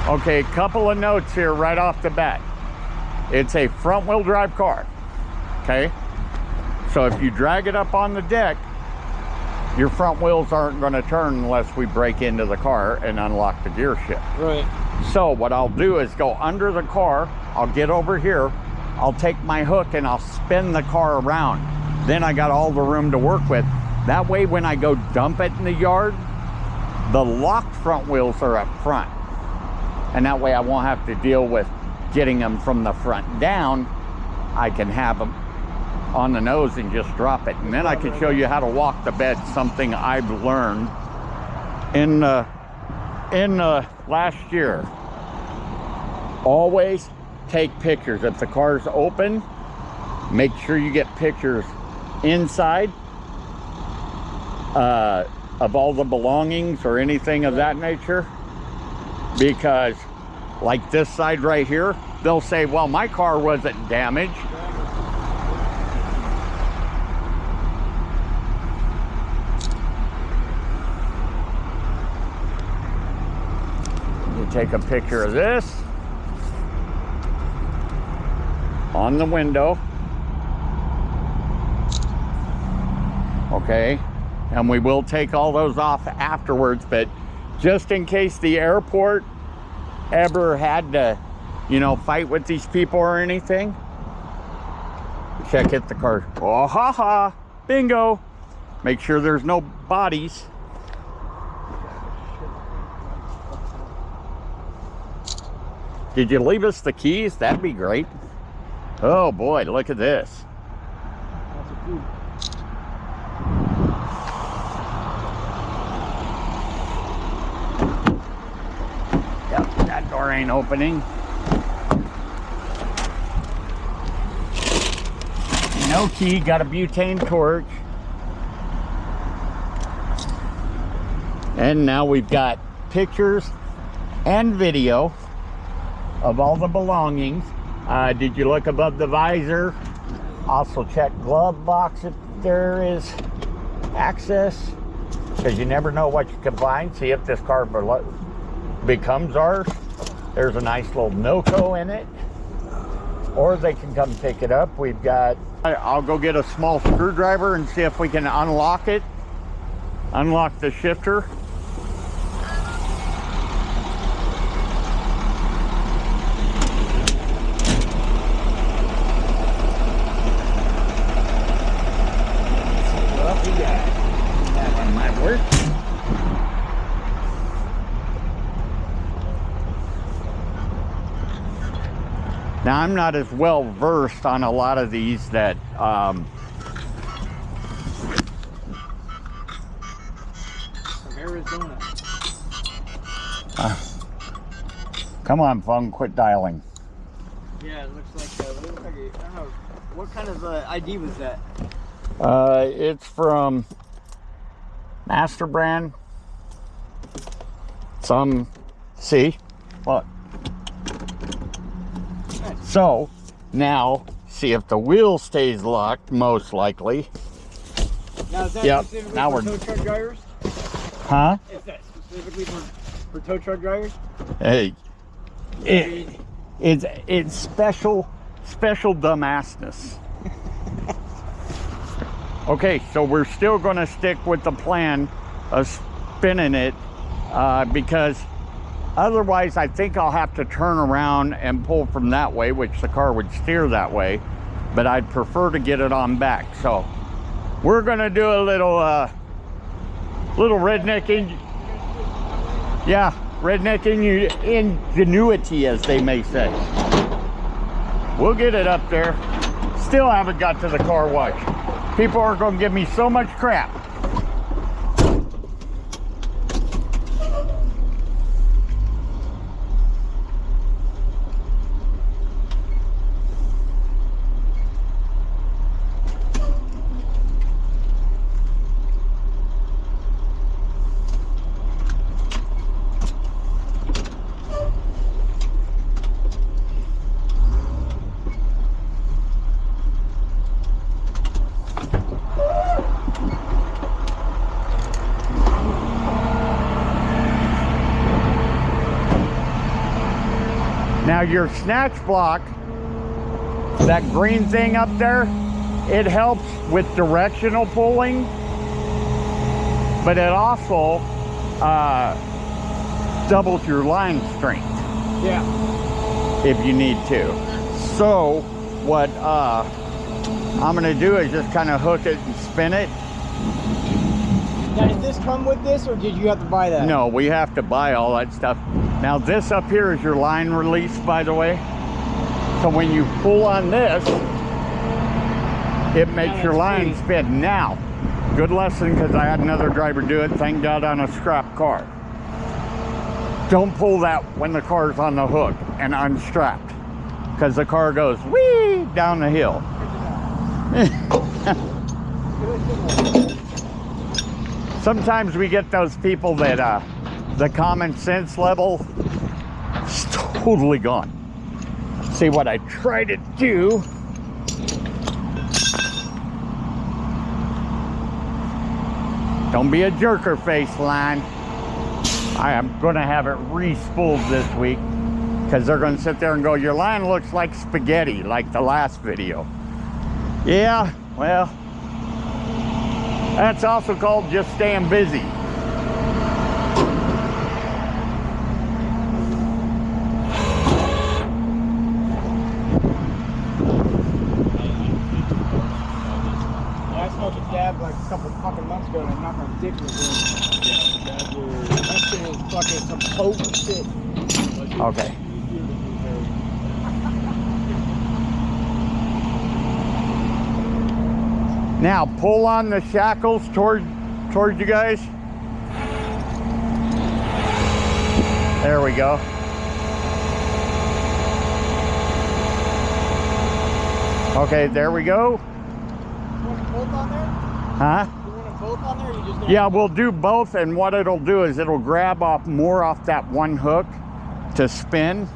Okay, couple of notes here right off the bat. It's a front wheel drive car, okay? So if you drag it up on the deck, your front wheels aren't going to turn unless we break into the car and unlock the gear shift. Right. So what I'll do is go under the car, I'll get over here, I'll take my hook and I'll spin the car around. Then I got all the room to work with. That way when I go dump it in the yard, the locked front wheels are up front. And that way I won't have to deal with getting them from the front down. I can have them on the nose and just drop it. And then I can show you how to walk the bed, something I've learned in last year. Always take pictures. If the car's open, make sure you get pictures inside of all the belongings or anything of that nature. Because like this side right here, they'll say, well, my car wasn't damaged. You take a picture of this on the window. Okay, and we will take all those off afterwards, but just in case the airport ever had to, you know, fight with these people or anything, check it, the car. Oh, ha ha, bingo. Make sure there's no bodies. Did you leave us the keys? That'd be great. Oh boy, look at this. Yep, that door ain't opening. No key, got a butane torch. And now we've got pictures and video of all the belongings. Did you look above the visor? Also check glove box if there is access, because you never know what you can find. See if this car becomes ours. There's a nice little Noco in it, or they can come pick it up. We've got, I'll go get a small screwdriver and see if we can unlock it, unlock the shifter. Now, I'm not as well versed on a lot of these that From Arizona. Come on, phone, quit dialing. Yeah, it looks like I don't know, what kind of ID was that? It's from Master Brand. See, look. So now, see if the wheel stays locked, most likely. Now, is that specifically now for tow truck drivers? Huh? Is that specifically for tow truck drivers? Hey, it's special dumbassness. Okay, so we're still going to stick with the plan of spinning it because otherwise I think I'll have to turn around and pull from that way, which the car would steer that way, but I'd prefer to get it on back. So we're going to do a little redneck redneck ingenuity, as they may say. We'll get it up there. Still haven't got to the car wash. People are going to give me so much crap. Now your snatch block, that green thing up there, it helps with directional pulling, but it also doubles your line strength. Yeah. If you need to. So what I'm gonna do is just kind of hook it and spin it. Now, did this come with this, or did you have to buy that? No, we have to buy all that stuff. Now this up here is your line release, by the way. So when you pull on this, it makes your line spin. Now, good lesson, because I had another driver do it, thank God, on a scrap car. Don't pull that when the car's on the hook and unstrapped, because the car goes whee down the hill. Sometimes we get those people that the common sense level is totally gone. See what I try to do. Don't be a jerker face, line. I am gonna have it re-spooled this week, because they're gonna sit there and go, your line looks like spaghetti, like the last video. Yeah, well, that's also called just staying busy. I smoked a dab like a couple fucking months ago, and I knocked my dick with it. Yeah, that shit is fucking some potent shit. Okay. Now pull on the shackles toward you guys. There we go. Okay, there we go. You want them both on there? Huh? You want them both on there, or you just gonna... Yeah, we'll do both, and what it'll do is it'll grab off more off that one hook to spin.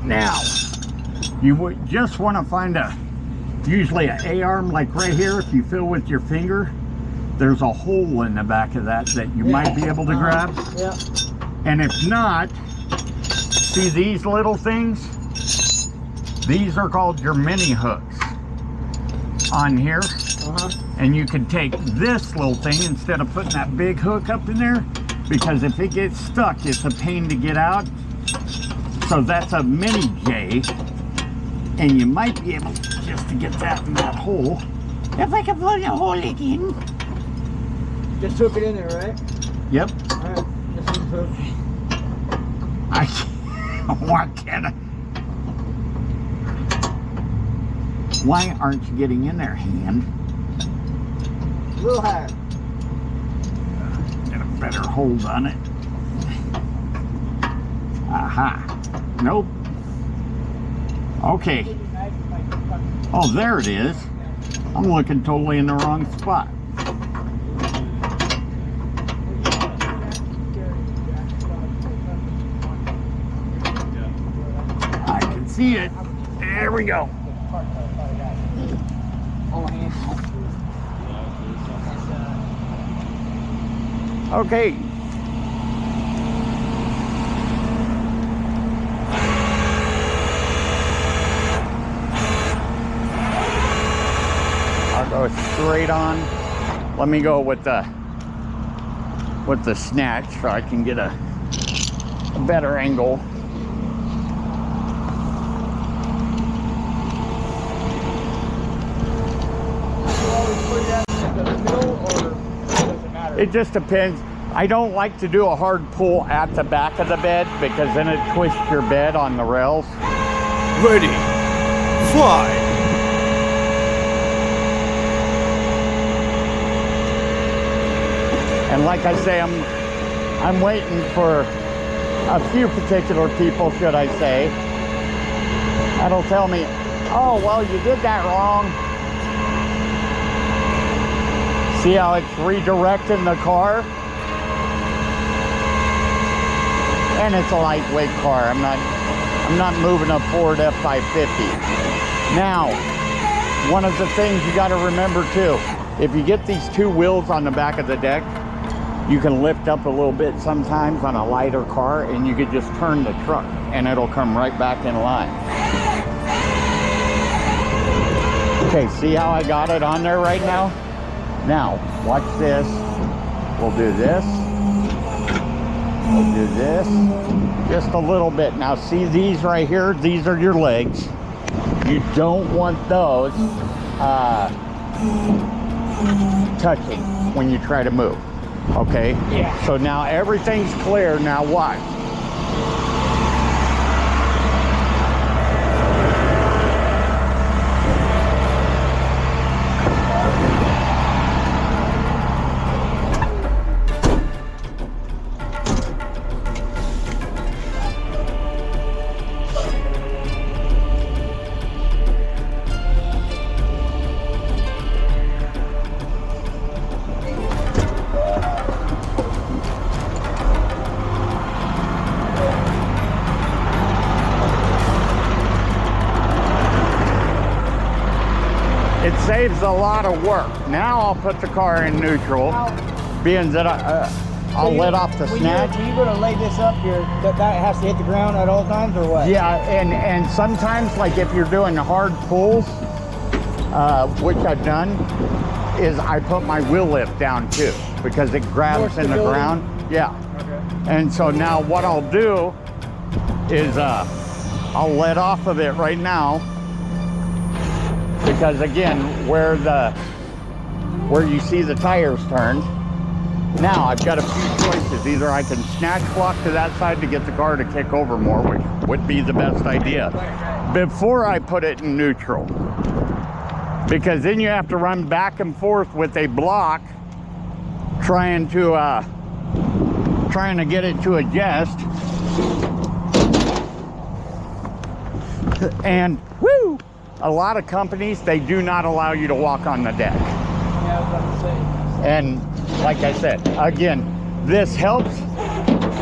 Now, you would just want to find usually an A-arm like right here. If you feel with your finger, there's a hole in the back of that you might be able to grab. Yeah. And if not, see these little things? These are called your mini hooks on here. And you can take this little thing instead of putting that big hook up in there, because if it gets stuck, it's a pain to get out. So that's a mini J, and you might be able just to get that in that hole. If I can put a hole again. Just hook it in there, right? Yep. Alright, just hook. I can't. Why can't I? Why aren't you getting in there, hand? A little higher. Get a better hold on it. Aha. Nope. Okay. Oh, there it is. I'm looking totally in the wrong spot. I can see it. There we go. Okay. I'll go straight on. Let me go with the snatch so I can get a better angle. It just depends. I don't like to do a hard pull at the back of the bed, because then it twists your bed on the rails. Ready, fly. And like I say, I'm waiting for a few particular people, should I say, that'll tell me, oh, well, you did that wrong. See how it's redirecting the car? And it's a lightweight car. I'm not moving a Ford F550. Now, one of the things you got to remember too, if you get these two wheels on the back of the deck, You can lift up a little bit sometimes on a lighter car, and you could just turn the truck and it'll come right back in line. Okay, see how I got it on there right now? Now, watch this. We'll do this. We'll do this. Just a little bit. Now see these right here? These are your legs. You don't want those touching when you try to move. Okay? Yeah. So now everything's clear. Now watch. It saves a lot of work. Now I'll put the car in neutral, being that I'll let off the snatch. When you're going to lay this up here, that has to hit the ground at all times, or what? Yeah, and sometimes, like if you're doing hard pulls, which I've done, is I put my wheel lift down too, because it grabs in the ground. Yeah. Okay. And so now what I'll do is I'll let off of it right now, because again, where you see the tires turned, now I've got a few choices. Either I can snatch block to that side to get the car to kick over more, which would be the best idea, before I put it in neutral. Because then you have to run back and forth with a block trying to get it to adjust. And whoo! A lot of companies, they do not allow you to walk on the deck. Yeah, I was about to say. And like I said, again, this helps.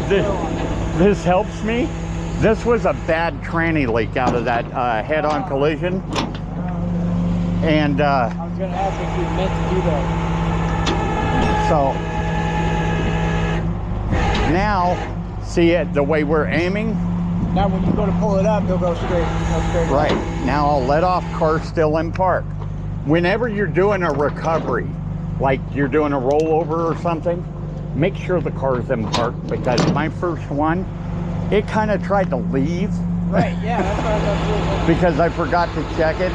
This helps me. This was a bad tranny leak out of that head-on collision. And I was going to ask if you meant to do that. so now, see it the way we're aiming. Now when you go to pull it up, you'll go straight. Right. Now I'll let off, car still in park. Whenever you're doing a recovery, like you're doing a rollover or something, make sure the car's in park, because my first one, it kind of tried to leave. Right, yeah, that's what I was about to do. Because I forgot to check it.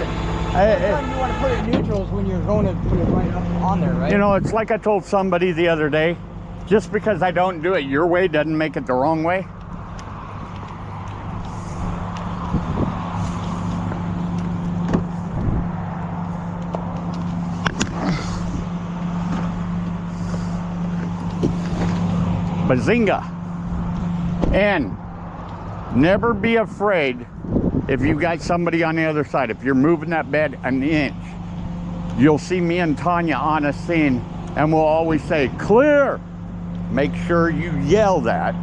That's why you want to put it in neutrals when you're going to put it right up on there, right? You know, it's like I told somebody the other day, just because I don't do it your way doesn't make it the wrong way. Bazinga. And never be afraid if you got somebody on the other side. If you're moving that bed an inch, you'll see me and Tanya on a scene, and we'll always say, clear. Make sure you yell that.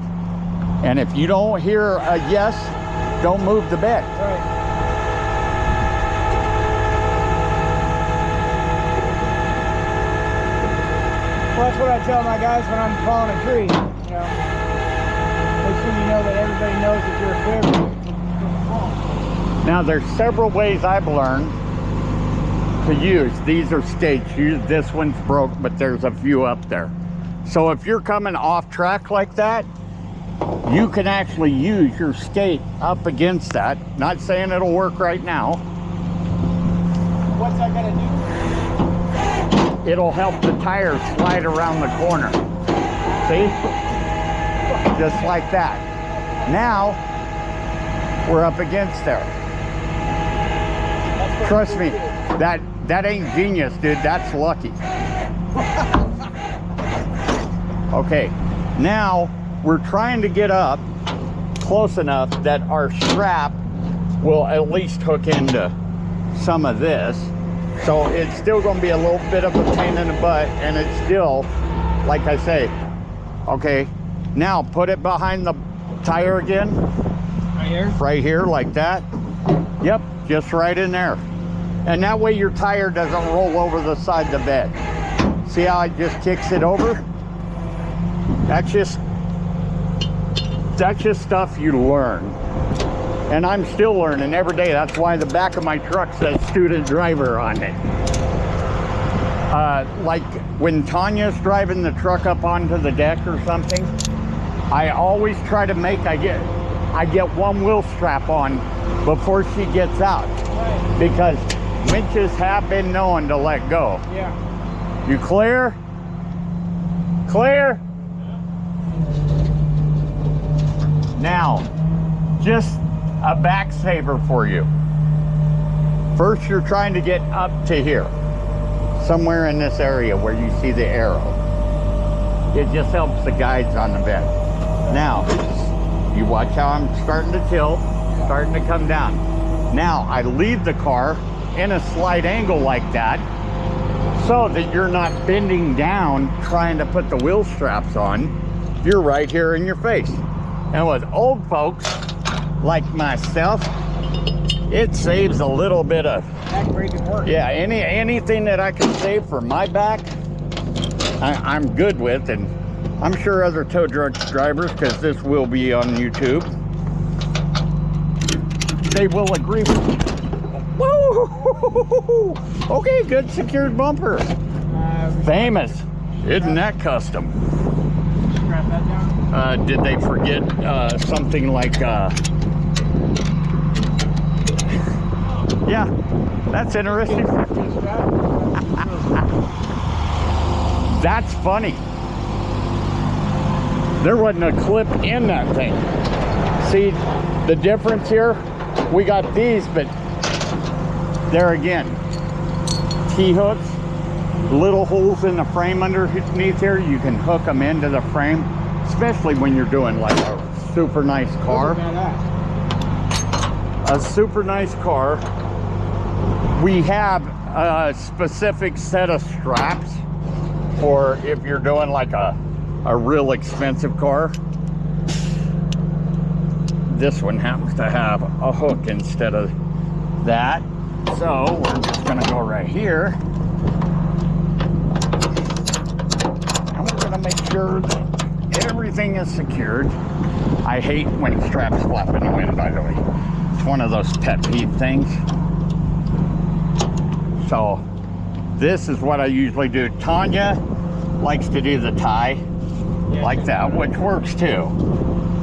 And if you don't hear a yes, don't move the bed. Right. Well, that's what I tell my guys when I'm calling a tree. You know, make sure you know that everybody knows that you're equipped. Now, there's several ways I've learned to use. These are skates. This one's broke, but there's a few up there. So if you're coming off track like that, you can actually use your skate up against that. Not saying it'll work right now. What's that gonna do? It'll help the tires slide around the corner. See? Just like that. Now, we're up against there. Trust me, that ain't genius, dude. That's lucky. Okay, now we're trying to get up close enough that our strap will at least hook into some of this. So it's still going to be a little bit of a pain in the butt, and it's still, like I say, okay, now put it behind the tire again. Right here? Right here, like that. Yep, just right in there. And that way your tire doesn't roll over the side of the bed. See how it just kicks it over? That's just stuff you learn. And I'm still learning every day. That's why the back of my truck says student driver on it. Like when Tanya's driving the truck up onto the deck or something, I always try to make, I get one wheel strap on before she gets out. Right. Because winches have been known to let go. Yeah. You clear? Clear? Now, just a back saver for you. First, you're trying to get up to here, somewhere in this area where you see the arrow. It just helps the guides on the bed. Now, you watch how I'm starting to tilt, starting to come down. Now, I leave the car in a slight angle like that so that you're not bending down trying to put the wheel straps on. You're right here in your face. And with old folks like myself, it saves a little bit of Back-breaking work. yeah, anything that I can save for my back, I'm good with, and I'm sure other tow truck drivers, because this will be on YouTube, they will agree with me. Woo! Okay, good secured bumper. Famous. Isn't that custom? Scrap that down. Did they forget something like yeah, that's interesting. That's funny. There wasn't a clip in that thing. See the difference here? We got these, but there again, T-hooks, little holes in the frame underneath here. You can hook them into the frame, especially when you're doing like a super nice car. A super nice car. We have a specific set of straps for if you're doing like a real expensive car. This one happens to have a hook instead of that. So we're just gonna go right here. And we're gonna make sure that everything is secured. I hate when straps flap in the wind, by the way. It's one of those pet peeve things. So this is what I usually do. Tanya likes to do the tie like that, which works too.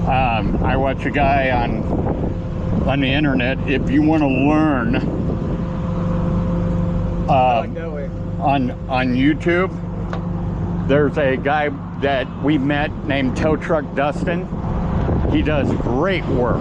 I watch a guy on the internet. If you want to learn on YouTube, there's a guy that we met named Towtruck Dustin. He does great work.